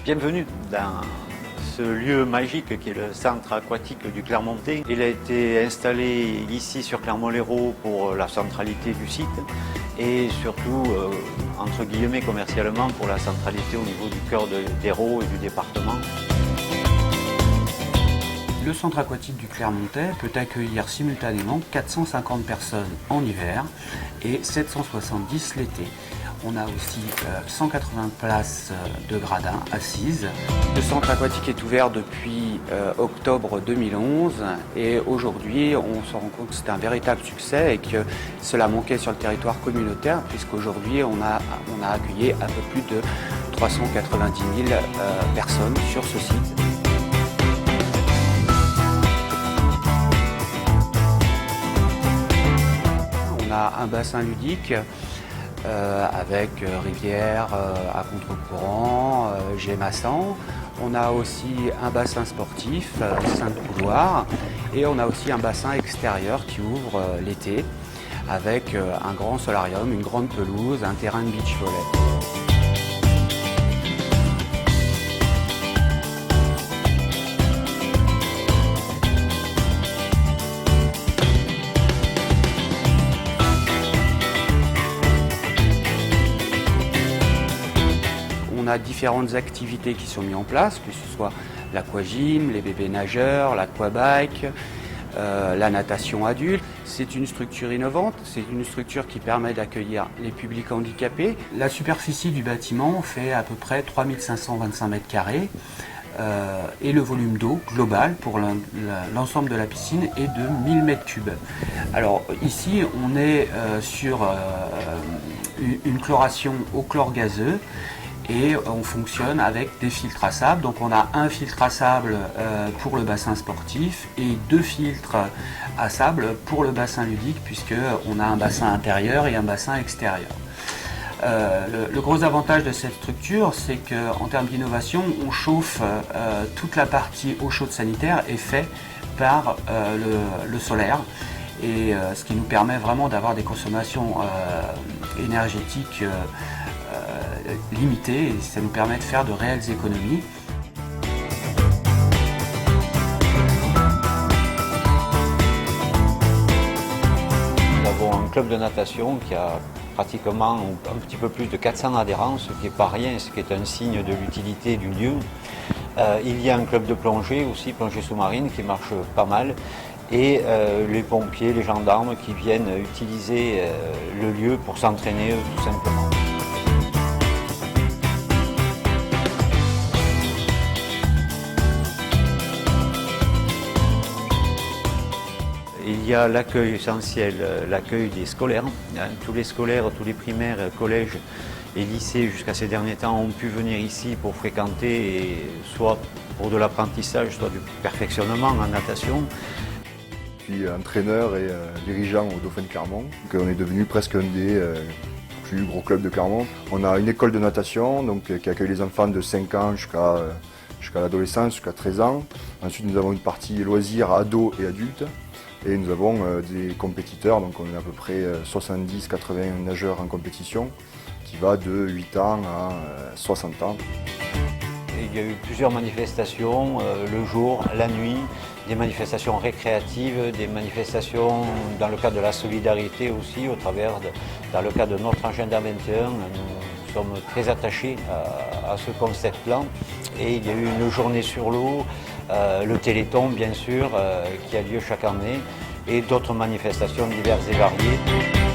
Bienvenue dans ce lieu magique qui est le centre aquatique du Clermontais. Il a été installé ici sur Clermont-Lérault pour la centralité du site et surtout, entre guillemets, commercialement pour la centralité au niveau du cœur d'Hérault et du département. Le centre aquatique du Clermontais peut accueillir simultanément 450 personnes en hiver et 770 l'été. On a aussi 180 places de gradins assises. Le centre aquatique est ouvert depuis octobre 2011 et aujourd'hui on se rend compte que c'est un véritable succès et que cela manquait sur le territoire communautaire puisqu'aujourd'hui on a accueilli un peu plus de 390 000 personnes sur ce site. On a un bassin ludique avec rivière à contre-courant, Gémassan. On a aussi un bassin sportif, 5 couloirs, et on a aussi un bassin extérieur qui ouvre l'été avec un grand solarium, une grande pelouse, un terrain de beach volley. On a différentes activités qui sont mises en place, que ce soit l'aquagym, les bébés nageurs, l'aquabike, la natation adulte. C'est une structure innovante, c'est une structure qui permet d'accueillir les publics handicapés. La superficie du bâtiment fait à peu près 3525 mètres carrés et le volume d'eau global pour l'ensemble de la piscine est de 1000 mètres cubes. Alors ici on est sur une chloration au chlore gazeux. Et on fonctionne avec des filtres à sable. Donc on a un filtre à sable pour le bassin sportif et 2 filtres à sable pour le bassin ludique puisqu'on a un bassin intérieur et un bassin extérieur. Le gros avantage de cette structure, c'est qu'en termes d'innovation, on chauffe toute la partie eau chaude sanitaire est fait par le solaire. Et ce qui nous permet vraiment d'avoir des consommations énergétiques limitées et ça nous permet de faire de réelles économies. Nous avons un club de natation qui a pratiquement un petit peu plus de 400 adhérents, ce qui n'est pas rien, ce qui est un signe de l'utilité du lieu. Il y a un club de plongée aussi, plongée sous-marine, qui marche pas mal. Et les pompiers, les gendarmes qui viennent utiliser le lieu pour s'entraîner tout simplement. Il y a l'accueil essentiel, l'accueil des scolaires. Tous les scolaires, tous les primaires, collèges et lycées jusqu'à ces derniers temps ont pu venir ici pour fréquenter, soit pour de l'apprentissage, soit du perfectionnement en natation. Je suis entraîneur et dirigeant au Dauphin de Clermont. Donc, on est devenu presque un des plus gros clubs de Clermont. On a une école de natation qui accueille les enfants de 5 ans jusqu'à l'adolescence, jusqu'à 13 ans. Ensuite, nous avons une partie loisirs, ados et adultes. Et nous avons des compétiteurs, donc on est à peu près 70-80 nageurs en compétition, qui va de 8 ans à 60 ans. Il y a eu plusieurs manifestations, le jour, la nuit, des manifestations récréatives, des manifestations dans le cadre de la solidarité aussi, dans le cadre de notre agenda 21. Nous sommes très attachés à ce concept-là. Et il y a eu une journée sur l'eau, le Téléthon bien sûr, qui a lieu chaque année, et d'autres manifestations diverses et variées.